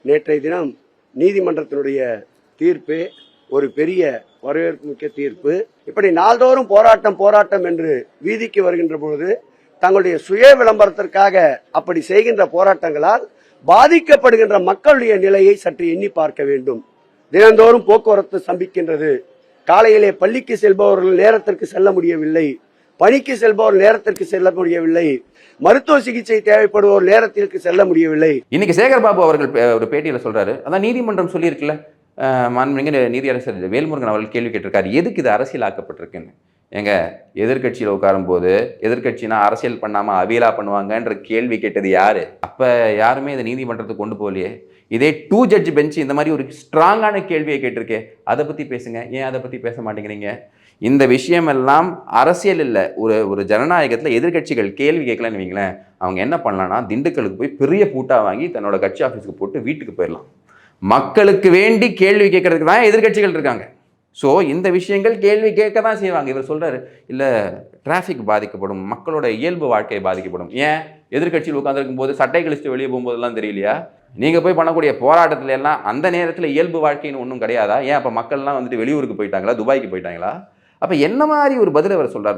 நேற்றைய தினம் நீதிமன்றத்தினுடைய தீர்ப்பு ஒரு பெரிய வரவேற்பு மிக்க தீர்ப்பு. இப்படி நாள்தோறும் போராட்டம் என்று வீதிக்கு வருகின்ற பொழுது தங்களுடைய சுய விளம்பரத்திற்காக அப்படி செய்கின்ற போராட்டங்களால் பாதிக்கப்படுகின்ற மக்களுடைய நிலையை சற்று எண்ணி பார்க்க வேண்டும். தினந்தோறும் போக்குவரத்து ஸ்தம்பிக்கின்றது. காலையிலே பள்ளிக்கு செல்பவர்கள் நேரத்திற்கு செல்ல முடியவில்லை, பணிக்கு செல்பவர் நேரத்திற்கு செல்ல முடியவில்லை, மருத்துவ சிகிச்சை தேவைப்படுவோர் நேரத்திற்கு செல்ல முடியவில்லை. இன்னைக்கு சேகர் பாபு அவர்கள் ஒரு பேட்டியில் சொல்றாரு, அதான் நீதிமன்றம் சொல்லியிருக்குல்ல, மாண்புமிகு நீதியரசர் வேல்முருகன் அவர்கள் கேள்வி கேட்டிருக்காரு, எதுக்கு இது அரசியலாக்கப்பட்டிருக்குன்னு. எங்க எதிர்கட்சியில் உட்காரும் போது எதிர்கட்சினா அரசியல் பண்ணாம அவியலா பண்ணுவாங்கன்ற கேள்வி கேட்டது யாரு? அப்ப யாருமே இதை நீதிமன்றத்துக்கு கொண்டு போகலையே. இதே 2 ஜட்ஜ் பெஞ்ச் இந்த மாதிரி ஒரு ஸ்ட்ராங்கான கேள்வியை கேட்டிருக்கே, அதை பத்தி பேசுங்க. ஏன் அதை பத்தி பேச மாட்டேங்கிறீங்க? இந்த விஷயம் எல்லாம் அரசியல் இல்லை. ஒரு ஜனநாயகத்தில் எதிர்கட்சிகள் கேள்வி கேட்கலன்னு வைங்களேன், அவங்க என்ன பண்ணலாம்னா திண்டுக்கலுக்கு போய் பெரிய பூட்டா வாங்கி தன்னோட கட்சி ஆஃபீஸுக்கு போட்டு வீட்டுக்கு போயிடலாம். மக்களுக்கு வேண்டி கேள்வி கேட்கறதுக்கு தான் எதிர்கட்சிகள் இருக்காங்க. ஸோ இந்த விஷயங்கள் கேள்வி கேட்க தான் செய்வாங்க. இவர் சொல்றாரு, இல்லை டிராஃபிக் பாதிக்கப்படும், மக்களோட இயல்பு வாழ்க்கை பாதிக்கப்படும். ஏன் எதிர்கட்சியில் உட்காந்துருக்கும் போது சட்டை கழிச்சுட்டு வெளியே போகும்போதெல்லாம் தெரியலையா? நீங்கள் போய் பண்ணக்கூடிய போராட்டத்துல எல்லாம் அந்த நேரத்தில் இயல்பு வாழ்க்கைன்னு ஒன்றும் கிடையாதா? ஏன் அப்போ மக்கள்லாம் வந்துட்டு வெளியூருக்கு போயிட்டாங்களா, துபாய்க்கு போயிட்டாங்களா? அப்போ என்ன மாதிரி ஒரு பதில் அவர் சொல்றாரு?